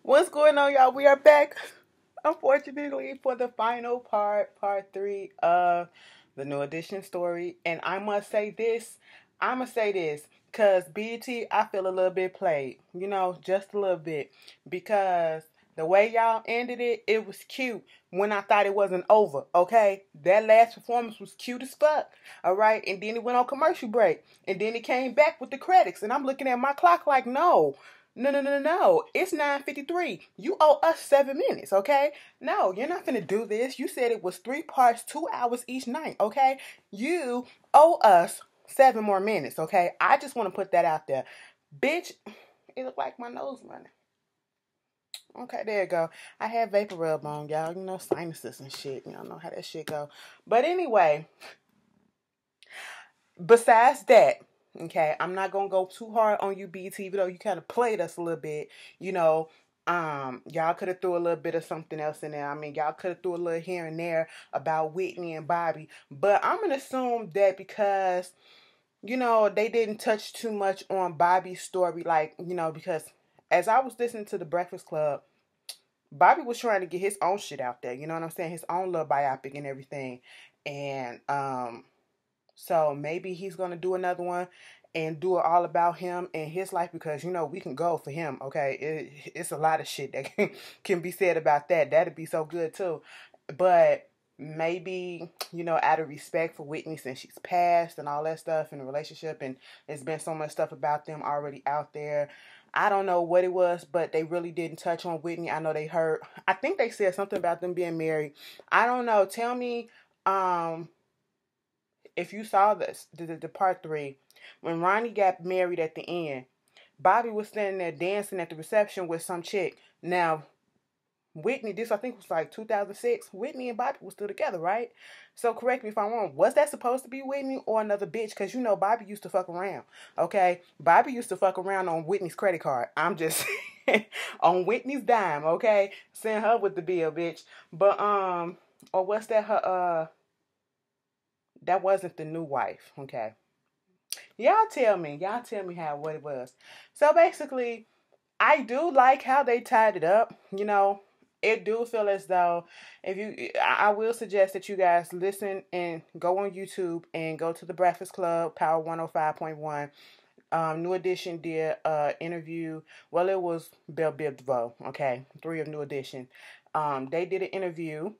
What's going on, y'all? We are back, unfortunately, for the final part three of the New Edition story. And I'm gonna say this, because BET, I feel a little bit played, just a little bit. Because the way y'all ended it, it was cute when I thought it wasn't over, okay? That last performance was cute as fuck, all right? And then it went on commercial break. And then it came back with the credits. And I'm looking at my clock like, no. No, no, no, no, no. It's 9:53. You owe us 7 minutes, okay? No, you're not gonna do this. You said it was 3 parts, 2 hours each night, okay? You owe us 7 more minutes, okay? I just want to put that out there. Bitch, it looked like my nose running. Okay, there you go. I had vapor rub on, y'all. Sinuses and shit. Y'all know how that shit go. But anyway, besides that, okay, I'm not gonna go too hard on you, BT, even though you kind of played us a little bit. Y'all could have threw a little bit of something else in there. I mean, y'all could have threw a little here and there about Whitney and Bobby. But I'm gonna assume that because they didn't touch too much on Bobby's story, because as I was listening to the Breakfast Club, Bobby was trying to get his own shit out there. You know what I'm saying? His own little biopic and everything. And so maybe he's gonna do another one and do it all about him and his life, because we can go for him. Okay, it's a lot of shit that can be said about that. That'd be so good too. But maybe out of respect for Whitney, since she's passed and all that stuff in the relationship, and there's been so much stuff about them already out there. I don't know what it was, but they really didn't touch on Whitney. I know they heard. I think they said something about them being married. I don't know. Tell me, if you saw the part three, when Ronnie got married at the end, Bobby was standing there dancing at the reception with some chick. Now, Whitney, this I think was like 2006. Whitney and Bobby were still together, right? So correct me if I'm wrong. Was that supposed to be Whitney or another bitch? Because Bobby used to fuck around. Okay, Bobby used to fuck around on Whitney's credit card. I'm just on Whitney's dime. Okay, send her with the bill, bitch. But or what's that? That wasn't the new wife. Okay, y'all tell me. What it was. So basically, I do like how they tied it up. It do feel as though I will suggest that you guys listen and go on YouTube and go to the Breakfast Club, Power 105.1. New Edition did interview. Well, it was Bell Biv DeVoe. Okay, 3 of New Edition. They did an interview.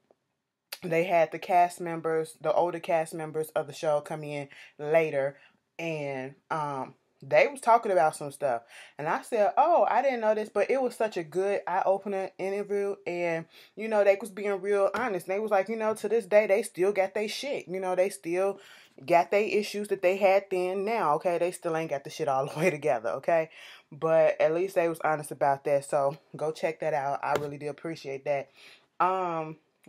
They had the cast members, the older cast members of the show, come in later, and they was talking about some stuff, and I said, oh, I didn't know this, but it was such a good eye-opener interview, and they was being real honest. They was like, to this day they still got their shit. They still got their issues that they had then. Now, okay, they still ain't got the shit all the way together, okay, but at least they was honest about that. So go check that out. I really do appreciate that.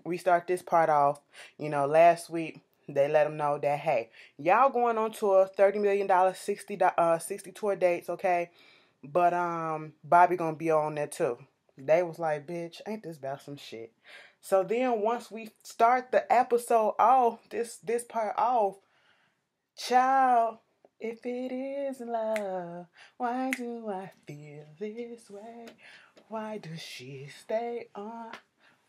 We start this part off, last week they let them know that, hey, y'all going on tour, $30 million, 60 tour dates, okay? But Bobby gonna be on there too. They was like, bitch, ain't this about some shit? So then once we start the episode off, this part off, child, if it is love, why do I feel this way? Why does she stay on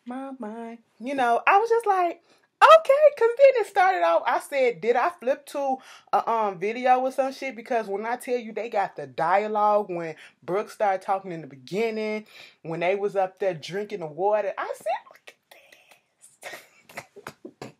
my mind? I was just like, okay, because then it started off, I said, did I flip to a video or some shit? Because when I tell you they got the dialogue, when Brooke started talking in the beginning, when they was up there drinking the water, I said, look at this.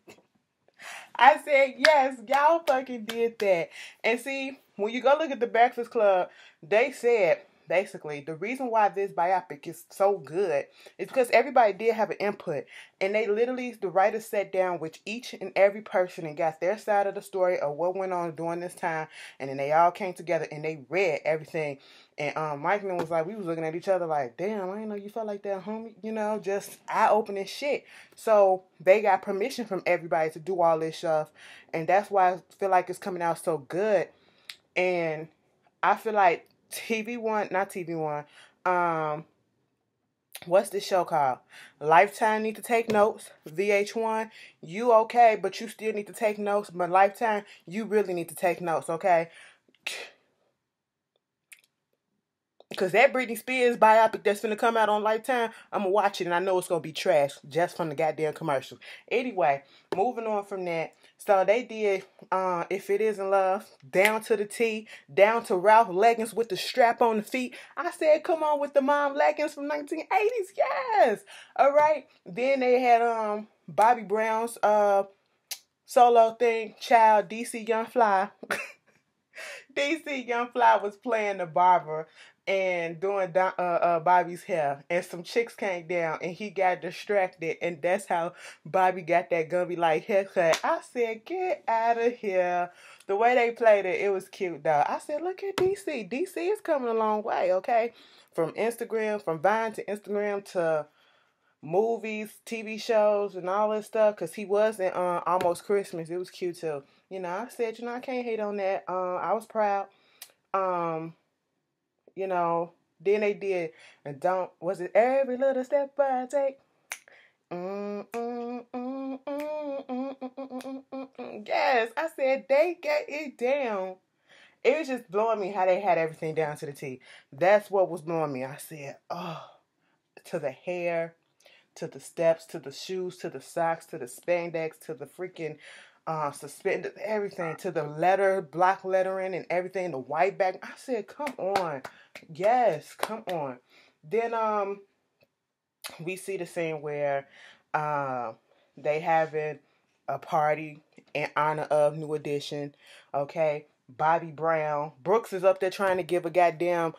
I said, yes, y'all fucking did that. And see, when you go look at the Breakfast Club, they said, basically, the reason why this biopic is so good is because everybody did have an input. And they literally, the writers sat down with each and every person and got their side of the story of what went on during this time. And then they all came together and they read everything. And Mike and was like, we was looking at each other like, damn, I didn't know you felt like that, homie. Just eye-opening shit. So they got permission from everybody to do all this stuff. And that's why I feel like it's coming out so good. And I feel like not TV One. What's this show called? Lifetime need to take notes. VH1, you okay, but you still need to take notes. But Lifetime, you really need to take notes, okay? Because that Britney Spears biopic that's finna come out on Lifetime, I'm gonna watch it and I know it's gonna be trash just from the goddamn commercial. Anyway, moving on from that. So they did If It Isn't Love, down to the T, down to Ralph leggings with the strap on the feet. I said, come on with the mom leggings from 1980s, yes. All right. Then they had Bobby Brown's solo thing, child, DC Young Fly. DC Young Fly was playing the barber and doing Bobby's hair, and some chicks came down and he got distracted, and that's how Bobby got that Gumby like haircut. I said, get out of here. The way they played it, it was cute though. I said, look at DC. DC is coming a long way, okay? From Vine to Instagram to movies, TV shows, and all that stuff, because he was in Almost Christmas. It was cute too. You know, I said, I can't hate on that. I was proud. Then they did, and was it Every Little Step I Take? Yes, I said they get it down. It was just blowing me how they had everything down to the T. That's what was blowing me. I said, oh, to the hair, to the steps, to the shoes, to the socks, to the spandex, to the freaking suspended, everything, to the block lettering and everything, the white back. I said, come on. Yes, come on. Then we see the scene where they having a party in honor of New Edition. Okay, Bobby Brown. Brooks is up there trying to give a goddamn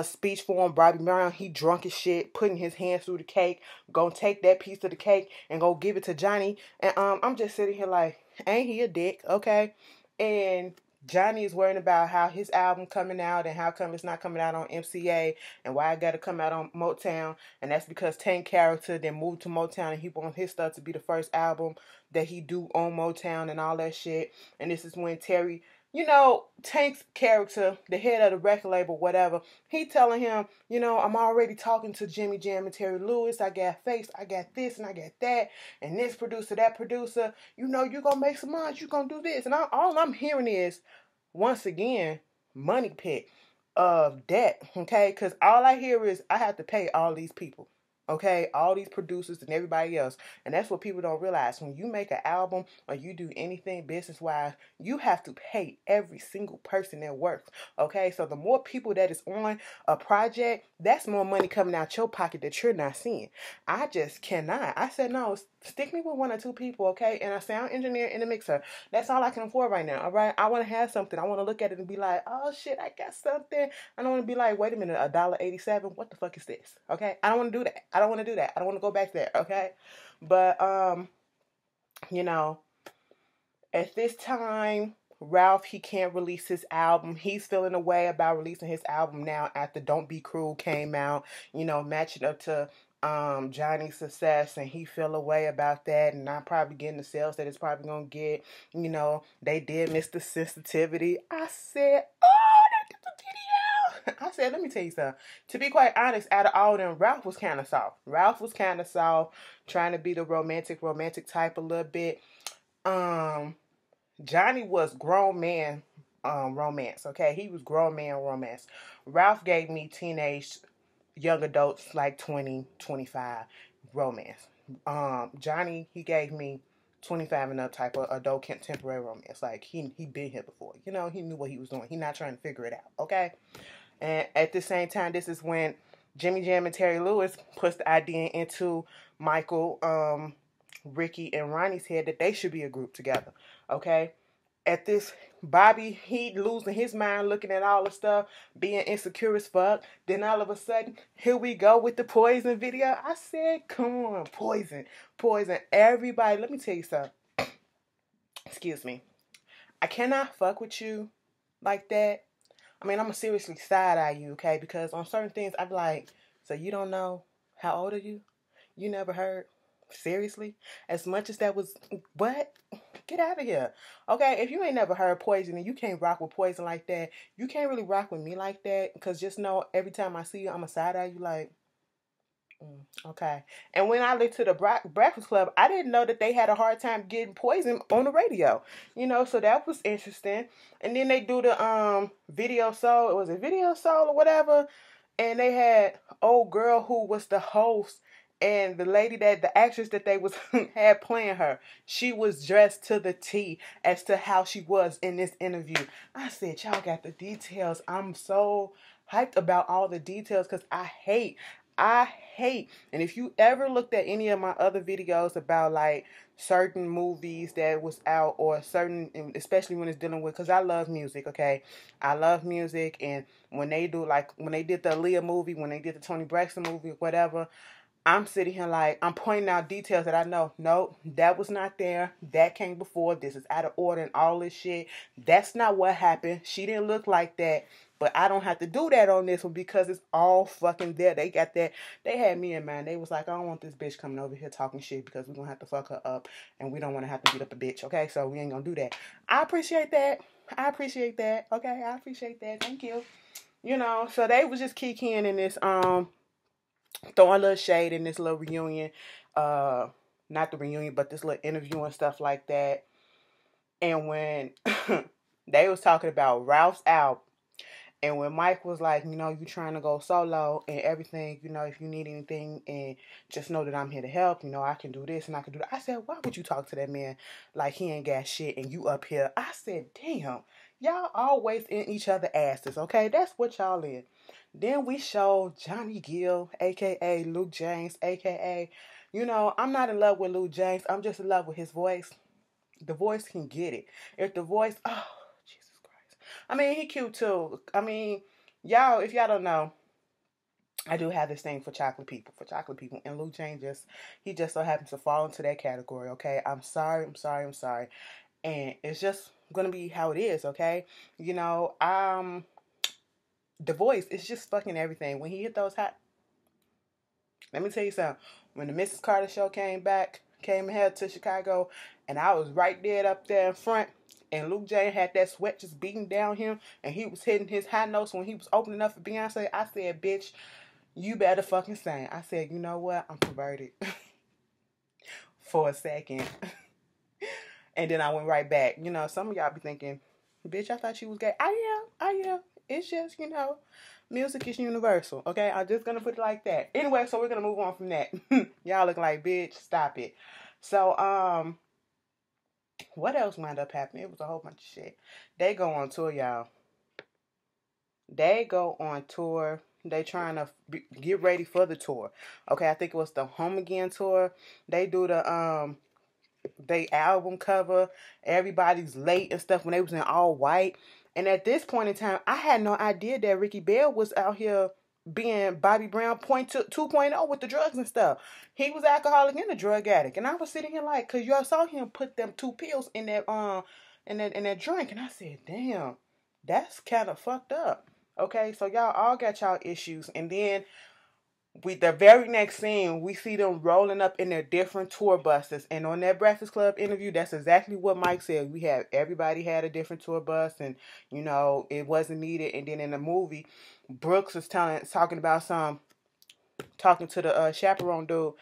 speech for him. Bobby Brown, he drunk as shit, putting his hands through the cake, gonna take that piece of the cake and go give it to Johnny. And I'm just sitting here like, ain't he a dick? Okay. And Johnny is worrying about how his album coming out and how come it's not coming out on MCA and why it got to come out on Motown. And that's because Tank Character then moved to Motown and he wants his stuff to be the first album that he do on Motown and all that shit. And this is when Terry, Tank's Character, the head of the record label, whatever, he telling him, I'm already talking to Jimmy Jam and Terry Lewis. I got Face, I got this, and I got that, and this producer, that producer. You're going to make some money. You're going to do this. And all I'm hearing is, once again, money pit of debt, okay? Because all I hear is, I have to pay all these people. Okay, all these producers and everybody else. And that's what people don't realize. When you make an album or you do anything business-wise, you have to pay every single person that works. Okay, so the more people that is on a project, that's more money coming out your pocket that you're not seeing. I just cannot. I said, no, stick me with one or two people, okay? And a sound engineer and a mixer. That's all I can afford right now, all right? I want to have something. I want to look at it and be like, oh, shit, I got something. I don't want to be like, wait a minute, $1.87? What the fuck is this? Okay? I don't want to do that. I don't want to do that. I don't want to go back there, okay? But, at this time, Ralph, he can't release his album. He's feeling a way about releasing his album now after Don't Be Cruel came out, matching up to Johnny's success, and he feel a way about that and not probably getting the sales that it's probably gonna get. They did miss the sensitivity. I said, oh, they did the video. I said, let me tell you something. To be quite honest, out of all of them, Ralph was kind of soft. Trying to be the romantic type a little bit. Johnny was grown man romance, okay? He was grown man romance. Ralph gave me teenage young adults like 20, 25 romance. Johnny, he gave me 25 and up type of adult contemporary romance. Like, he been here before. He knew what he was doing. He not trying to figure it out, okay? And at the same time, this is when Jimmy Jam and Terry Lewis puts the idea into Michael, Ricky, and Ronnie's head that they should be a group together, okay? At this, Bobby, he losing his mind looking at all the stuff, being insecure as fuck. Then all of a sudden, here we go with the Poison video. I said, come on, Poison. Everybody, let me tell you something. Excuse me. I cannot fuck with you like that. I mean, I'm going to seriously side-eye you, okay? Because on certain things, I'm like, so you don't know? How old are you? You never heard? Seriously? As much as that was, what? Get out of here. Okay, if you ain't never heard Poison and you can't rock with Poison like that, you can't really rock with me like that. Because just know, every time I see you, I'm a side-eye you like, okay. And when I looked to the Breakfast Club, I didn't know that they had a hard time getting Poison on the radio. So that was interesting. And then they do the Video Soul. Was it Video Soul or whatever? and they had old girl who was the host, and the lady that the actress that they was had playing her, she was dressed to the T as to how she was in this interview. I said, y'all got the details. I'm so hyped about all the details because I hate. And if you ever looked at any of my other videos about like certain movies that was out, or certain, especially when it's dealing with, because I love music, okay? I love music, and when they do, like when they did the Aaliyah movie, when they did the Toni Braxton movie, whatever, I'm sitting here like, I'm pointing out details that I know, nope, that was not there. That came before. This is out of order and all this shit. That's not what happened. She didn't look like that. But I don't have to do that on this one because it's all fucking there. They got that. They had me in mind. They was like, I don't want this bitch coming over here talking shit because we're going to have to fuck her up. And we don't want to have to beat up a bitch. Okay, so we ain't going to do that. I appreciate that. I appreciate that. Okay, I appreciate that. Thank you. You know, so they was just kikiing in this, throwing a little shade in this little reunion. Not the reunion, but this little interview and stuff like that. And when they was talking about Ralph's album, and when Mike was like, you know, you trying to go solo and everything, you know, if you need anything, and just know that I'm here to help, you know, I can do this and I can do that. I said, why would you talk to that man like he ain't got shit and you up here? I said, damn, y'all always in each other asses, okay? That's what y'all in. Then we showed Johnny Gill, a.k.a. Luke James, a.k.a., you know, I'm not in love with Luke James. I'm just in love with his voice. The voice can get it. If the voice, oh, Jesus Christ. I mean, he cute too. I mean, y'all, if y'all don't know, I do have this thing for chocolate people. And Luke James he just so happens to fall into that category, okay? I'm sorry. And it's just gonna be how it is, okay? You know, the voice is just fucking everything. When he hit those hot, let me tell you something. When the Mrs. Carter show came here to Chicago, and I was right there up there in front, and Luke James had that sweat just beating down him, and he was hitting his high notes when he was opening up for Beyonce, I said, bitch, you better fucking sing. I said, you know what? I'm converted for a second. And then I went right back. You know, some of y'all be thinking, bitch, I thought you was gay. I am. It's just, you know, music is universal, okay? I'm just going to put it like that. Anyway, so we're going to move on from that. Y'all look like, bitch, stop it. So, what else wound up happening? It was a whole bunch of shit. They go on tour, y'all. They go on tour. They trying to get ready for the tour. Okay, I think it was the Home Again tour. They do the, they album cover. Everybody's late and stuff when they was in all white. And at this point in time, I had no idea that Ricky Bell was out here being Bobby Brown 2.0 with the drugs and stuff. He was alcoholic and a drug addict. And I was sitting here like, cause y'all saw him put them 2 pills in that in that drink. And I said, damn, that's kind of fucked up. Okay, so y'all all got y'all issues. And then the very next scene, we see them rolling up in their different tour buses. And on that Breakfast Club interview, that's exactly what Mike said. Everybody had a different tour bus, and, you know, it wasn't needed. And then in the movie, Brooks is talking to the chaperone dude.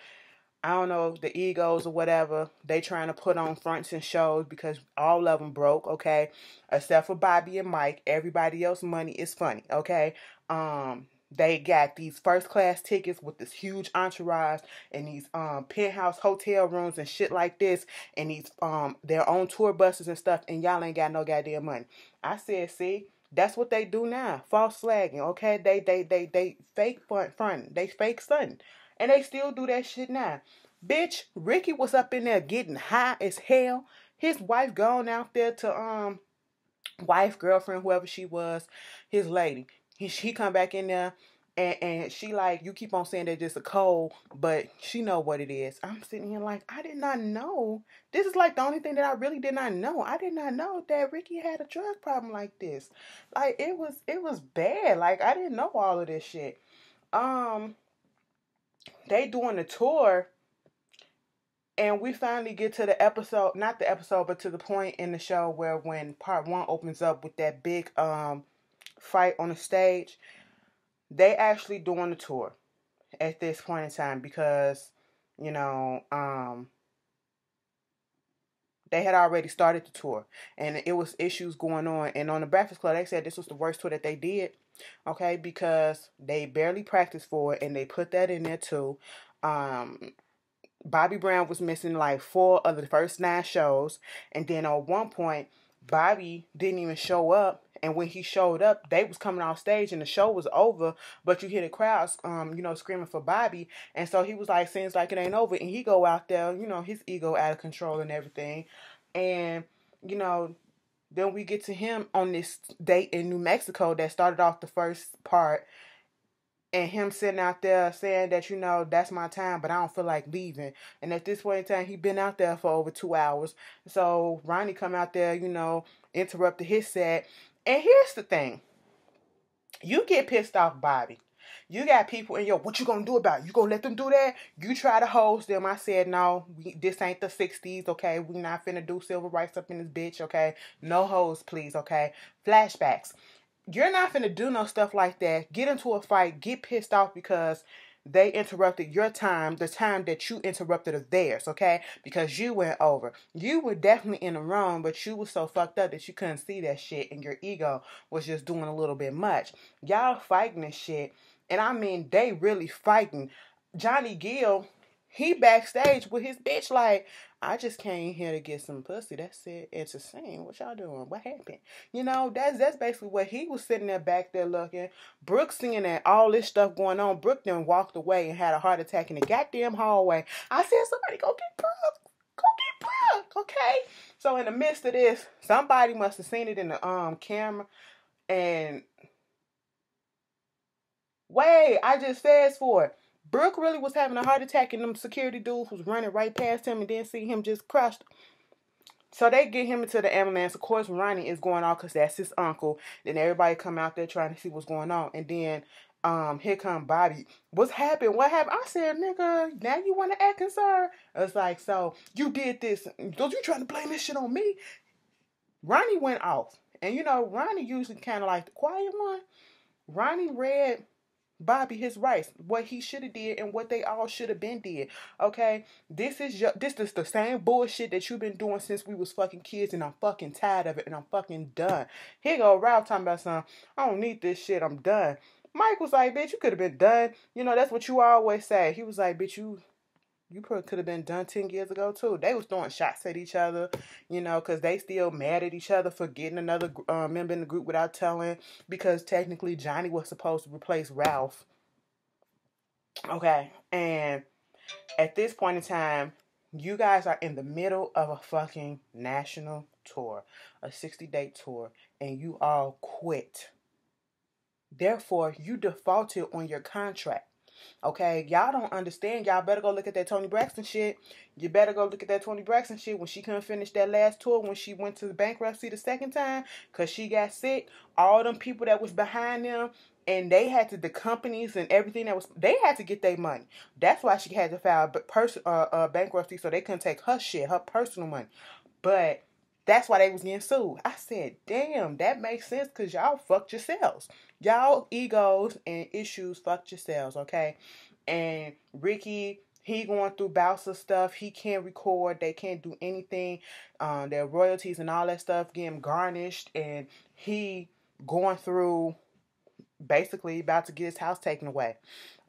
I don't know, the egos or whatever. They trying to put on fronts and shows because all of them broke, okay? Except for Bobby and Mike. Everybody else money is funny, okay? They got these first class tickets with this huge entourage and these penthouse hotel rooms and shit like this, and these their own tour buses and stuff, and y'all ain't got no goddamn money. I said, see, that's what they do now. False flagging, okay? They fake front. They fake stunting. And they still do that shit now. Bitch, Ricky was up in there getting high as hell. His wife gone out there to wife, girlfriend, whoever she was, his lady. He come back in there and she like, you keep on saying that just a cold, but she know what it is. I'm sitting here like, I did not know. This is like the only thing that I really did not know. I did not know that Ricky had a drug problem like this. Like it was bad. Like I didn't know all of this shit. They doing the tour, and we finally get to the episode, not the episode, but to the point in the show where when part 1 opens up with that big fight on the stage, they actually doing the tour at this point in time because, you know, they had already started the tour and it was issues going on. And on the Breakfast Club, they said this was the worst tour that they did. Okay, because they barely practiced for it and they put that in there too. Bobby Brown was missing like 4 of the first 9 shows, and then at one point Bobby didn't even show up, and when he showed up they was coming off stage and the show was over, but you hear the crowds screaming for Bobby, and so he was like, seems like it ain't over, and he go out there, his ego out of control and everything, and you know then we get to him on this date in New Mexico that started off the first part, and him sitting out there saying that, that's my time, but I don't feel like leaving. And at this point in time, he been out there for over 2 hours. So Ronnie come out there, interrupted his set. And here's the thing. You get pissed off, Bobby. You got people in your, what you gonna do about it? You gonna let them do that? You try to host them. I said, no, this ain't the 60s, okay? We not finna do civil rights up in this bitch, okay? No hoes, please, okay? Flashbacks. You're not finna do no stuff like that. Get into a fight. Get pissed off because they interrupted your time, the time that you interrupted of theirs, okay? Because you went over. You were definitely in the wrong, but you was so fucked up that you couldn't see that shit, and your ego was just doing a little bit much. Y'all fighting this shit, and I mean, they really fighting. Johnny Gill, he backstage with his bitch like, I just came here to get some pussy. That's it. It's a scene. What y'all doing? What happened? That's basically what he was sitting there back there looking. Brooke seeing that all this stuff going on. Brooke then walked away and had a heart attack in the goddamn hallway. I said, somebody go get Brooke. Go get Brooke. Okay? So in the midst of this, somebody must have seen it in the camera. And wait, I just fast forward. Brooke really was having a heart attack, and them security dudes was running right past him and then see him just crushed. So they get him into the ambulance. Of course, Ronnie is going off because that's his uncle. Then everybody come out there trying to see what's going on. And then here come Bobby. What's happened? What happened? I said, nigga, now you want to act concerned? It's like, so you did this. Don't you trying to blame this shit on me? Ronnie went off. And Ronnie usually kind of like the quiet one. Ronnie read Bobby his rights, what he should have did and what they all should have been did. Okay, this is the same bullshit that you've been doing since we was fucking kids, and I'm fucking tired of it, and I'm fucking done. Here go Ralph talking about something. I don't need this shit. I'm done. Mike was like, bitch, you could have been done. That's what you always say. He was like, bitch, you probably could have been done 10 years ago, too. They was throwing shots at each other, because they still mad at each other for getting another member in the group without telling, because technically Johnny was supposed to replace Ralph. Okay, and at this point in time, you guys are in the middle of a fucking national tour, a 60-day tour, and you all quit. Therefore, you defaulted on your contract. Okay, y'all don't understand. Y'all better go look at that Toni Braxton shit. You better go look at that Toni Braxton shit when she couldn't finish that last tour, when she went to the bankruptcy the second time because she got sick. All them people that was behind them, and they had to, the companies and everything they had to get their money. That's why she had to file bankruptcy, so they couldn't take her shit, her personal money. But that's why they was getting sued. I said, damn, that makes sense because y'all fucked yourselves. Y'all egos and issues fucked yourselves, okay? And Ricky, he going through bouts of stuff. He can't record. They can't do anything. Their royalties and all that stuff getting garnished. And he going through, basically about to get his house taken away.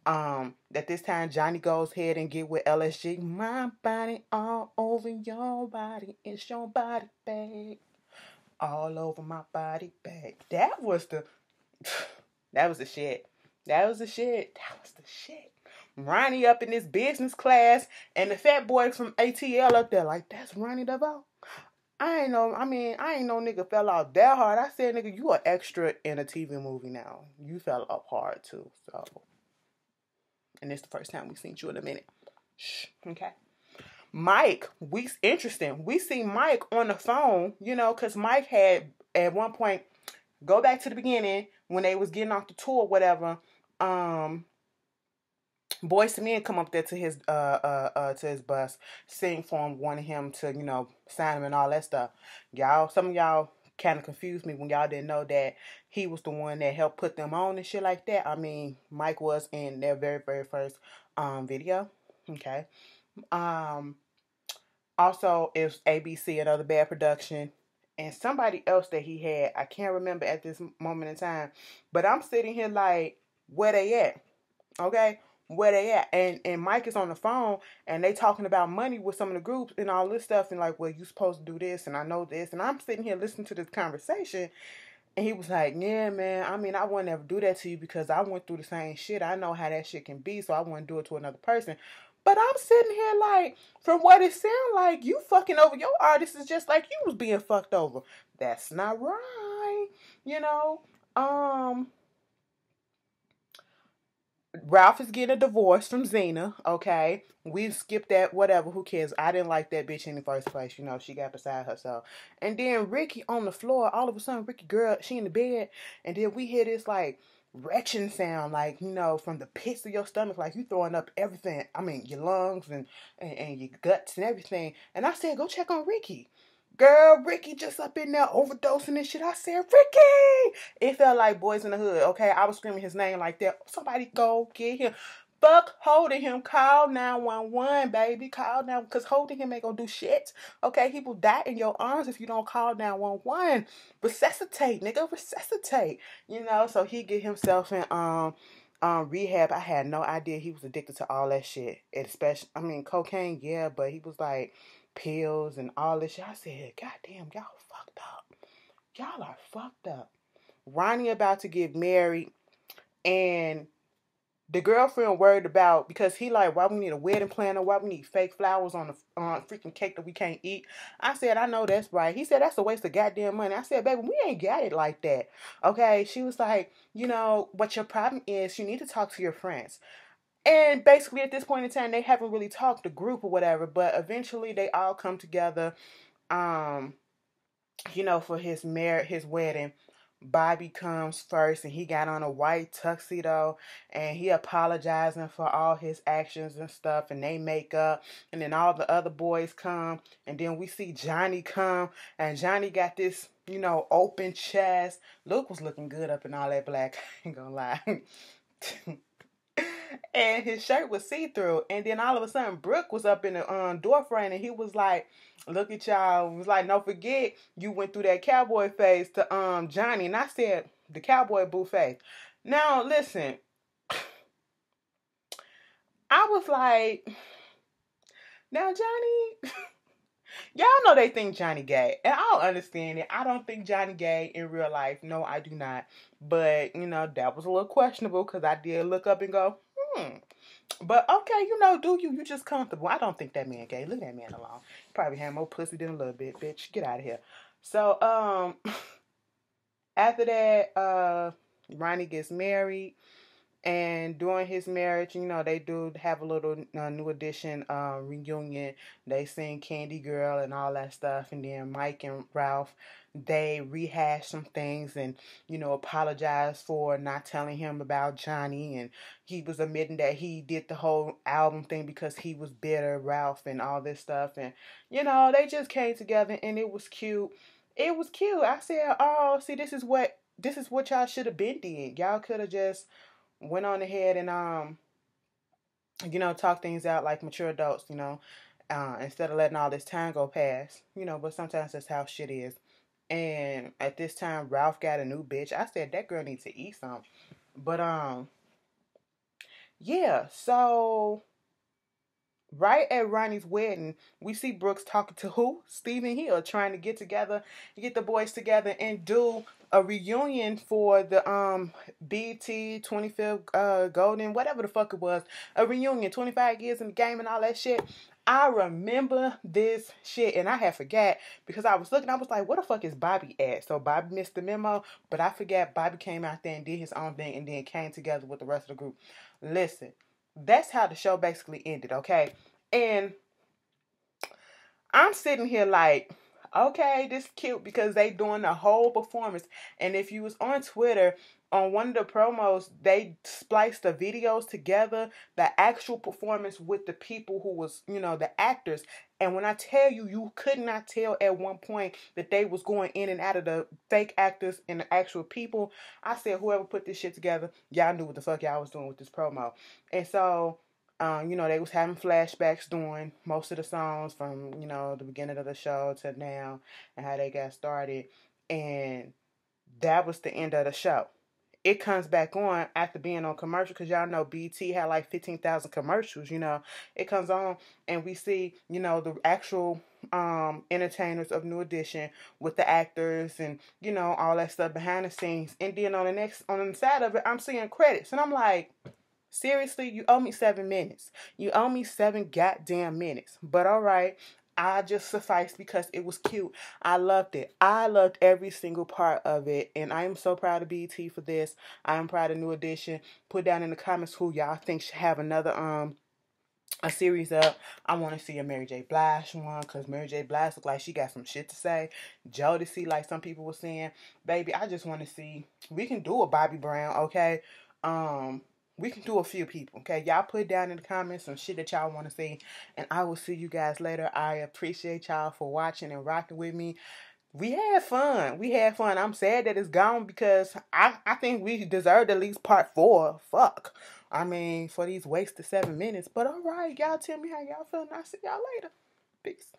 At this time, Johnny goes ahead and get with LSG. My body all over your body. It's your body, babe. All over my body, babe. That was the shit. That was the shit. Ronnie up in this business class, and the fat boy from ATL up there like, that's Ronnie DeVoe. I ain't no nigga fell out that hard. I said, nigga, you are extra in a TV movie now. You fell up hard too, so. And it's the first time we've seen you in a minute. Shh, okay. Mike, interesting. We see Mike on the phone, because Mike had, at one point, go back to the beginning, when they was getting off the tour, whatever, Boyz II Men come up there to his bus, sing for him, wanting him to, sign him and all that stuff. Some of y'all kind of confused me when y'all didn't know that he was the one that helped put them on and shit like that. I mean, Mike was in their very, very first video. Okay. Also, it was ABC, another bad production. and somebody else that he had. I can't remember at this moment in time. But I'm sitting here like, where they at? Okay? Where they at? And Mike is on the phone, and they talking about money with some of the groups and all this stuff, and like, well, you supposed to do this, and I know this. And I'm sitting here listening to this conversation, and he was like, yeah, man, I mean, I wouldn't ever do that to you because I went through the same shit. I know how that shit can be, so I wouldn't do it to another person. But I'm sitting here like, from what it sounds like, you fucking over your artist is just like you was being fucked over. That's not right. You know, Ralph is getting a divorce from Xena, okay? We skipped that, whatever, who cares? I didn't like that bitch in the first place, you know, she got beside herself. And then Ricky on the floor, all of a sudden, Ricky girl, she in the bed, and then we hear this, like, retching sound, like, you know, from the pits of your stomach, like you throwing up everything, I mean, your lungs and your guts and everything. And I said, go check on Ricky. Girl, Ricky just up in there overdosing and shit. I said, Ricky! It felt like Boys in the Hood, okay? I was screaming his name like that. Somebody go get him. Fuck holding him. Call 911, baby. Call now, because holding him ain't gonna do shit. Okay? He will die in your arms if you don't call 911. Resuscitate, nigga. Resuscitate. You know, so he get himself in rehab. I had no idea he was addicted to all that shit. Especially, I mean, cocaine, yeah, but he was like pills and all this shit. I said, goddamn, y'all fucked up. Y'all are fucked up. Ronnie about to get married, and the girlfriend worried about, because he like, why we need a wedding planner, why we need fake flowers on the freaking cake that we can't eat. I said, I know that's right. He said, that's a waste of goddamn money. I said, baby, we ain't got it like that. Okay? She was like, you know, what your problem is, you need to talk to your friends. And basically at this point in time, they haven't really talked, the group or whatever, but eventually they all come together, you know, for his wedding. Bobby comes first, and he got on a white tuxedo, and he apologizing for all his actions and stuff, and they make up, and then all the other boys come, and then we see Johnny come, and Johnny got this, you know, open chest. Luke was looking good up in all that black, I ain't gonna lie. And his shirt was see-through. And then all of a sudden, Brooke was up in the door frame, and he was like, look at y'all. He was like, don't forget, you went through that cowboy phase to Johnny. And I said, the cowboy boo phase. Now, listen. I was like, now, Johnny, y'all know they think Johnny gay. And I don't understand it. I don't think Johnny gay in real life. No, I do not. But, you know, that was a little questionable, because I did look up and go, But okay, you know, do you just comfortable. I don't think that man gay. Leave that man alone. He probably had more pussy than a little bit, bitch. Get out of here. So, after that, Ronnie gets married. And during his marriage, you know, they do have a little New Edition reunion. They sing Candy Girl and all that stuff. And then Mike and Ralph, they rehash some things and, you know, apologize for not telling him about Johnny. And he was admitting that he did the whole album thing because he was bitter, Ralph, and all this stuff. And, you know, they just came together, and it was cute. It was cute. I said, oh, see, this is what y'all should have been did. Y'all could have just went on ahead and you know, talk things out like mature adults, you know, instead of letting all this time go past, you know. But sometimes that's how shit is. And at this time, Ralph got a new bitch. I said that girl needs to eat some. But yeah. So right at Ronnie's wedding, we see Brooks talking to who? Stephen Hill, trying to get the boys together and do a reunion for the BT 25th Golden, whatever the fuck it was. A reunion, 25 years in the game and all that shit. I remember this shit, and I had forgot, because I was looking, I was like, where the fuck is Bobby at? So Bobby missed the memo, but I forgot Bobby came out there and did his own thing and then came together with the rest of the group. Listen, that's how the show basically ended, okay? And I'm sitting here like, okay, this is cute, because they doing the whole performance. And if you was on Twitter, on one of the promos, they spliced the videos together, the actual performance with the people who was, you know, the actors. And when I tell you, you could not tell at one point that they was going in and out of the fake actors and the actual people. I said, whoever put this shit together, y'all knew what the fuck y'all was doing with this promo. And so You know, they was having flashbacks during most of the songs from, you know, the beginning of the show to now and how they got started. And that was the end of the show. It comes back on after being on commercial, because y'all know BT had like 15,000 commercials. You know, it comes on and we see, you know, the actual entertainers of New Edition with the actors and, you know, all that stuff behind the scenes. And then on the side of it, I'm seeing credits, and I'm like, seriously, you owe me 7 minutes. You owe me 7 goddamn minutes. But all right, I just sufficed because it was cute. I loved it. I loved every single part of it. And I am so proud of BT for this. I am proud of New Edition. Put down in the comments who y'all think should have another a series up. I want to see a Mary J. Blige one, because Mary J. Blige look like she got some shit to say. Jodeci, like some people were saying. Baby, I just want to see. We can do a Bobby Brown, okay? We can do a few people, okay? Y'all put down in the comments some shit that y'all want to see, and I will see you guys later. I appreciate y'all for watching and rocking with me. We had fun. We had fun. I'm sad that it's gone, because I think we deserved at least part 4. Fuck. I mean, for these wasted 7 minutes. But all right, y'all tell me how y'all feeling. I'll see y'all later. Peace.